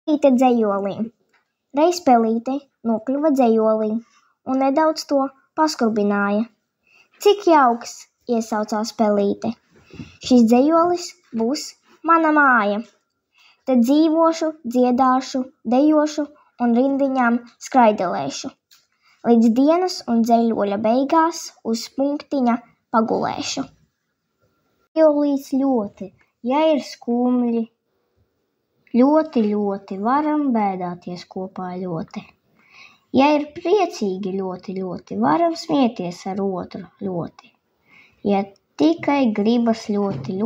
Pelīte dzejolī. Reiz pelīte nokļuva dzejolī un nedaudz to paskrubināja. Cik jauks, iesaucās pelīte. Šis dzejolis būs mana māja. Te dzīvošu, dziedāšu, dejošu un rindiņām skraidelēšu. Līdz dienas un dzejoļa beigās uz punktiņa pagulēšu. Dzejolīs ļoti, ja ir skumji. Ļoti, varam bēdāties kopā ļoti. Ja ir priecīgi ļoti, varam smieties ar otru ļoti. Ja tikai gribas ļoti,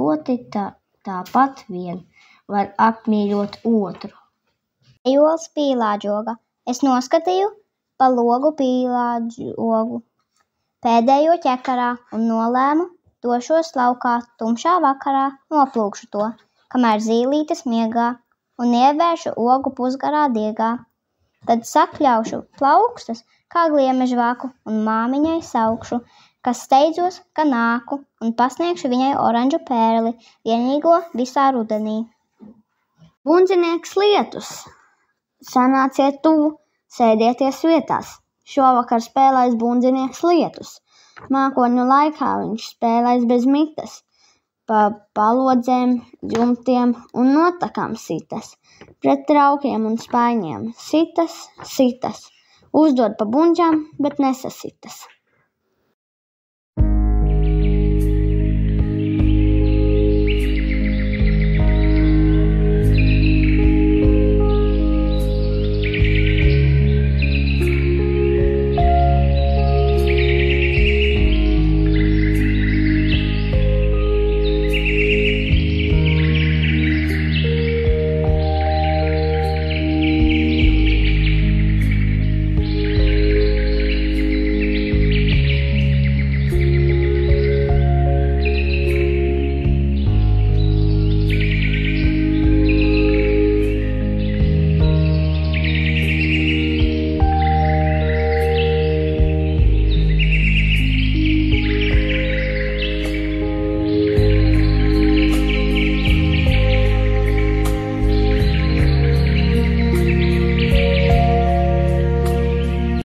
tāpat vien var apmīļot otru. Dzejols pīlādžoga. Es noskatīju pa logu pīlādžogu pēdējo ķekarā un nolēmu došos laukā tumšā vakarā, noplūkšu to, kamēr zīlītes miegā, un ievēršu ogu pusgarā diegā. Tad sakļaušu plaukstas kā gliemežvāku un māmiņai saukšu, kas steidzos, ka nāku, un pasniegšu viņai oranžu pērli, vienīgo visā rudenī. Bundzinieks lietus. Sanāciet tuvu, sēdieties vietās. Šovakar spēlēs bundzinieks lietus. Mākoņu laikā viņš spēlēs bez mitas. Pa palodzēm, jumtiem un notakām sitas. Pret traukiem un spaiņiem sitas. Uzdod pa bunģām, bet nesasitas.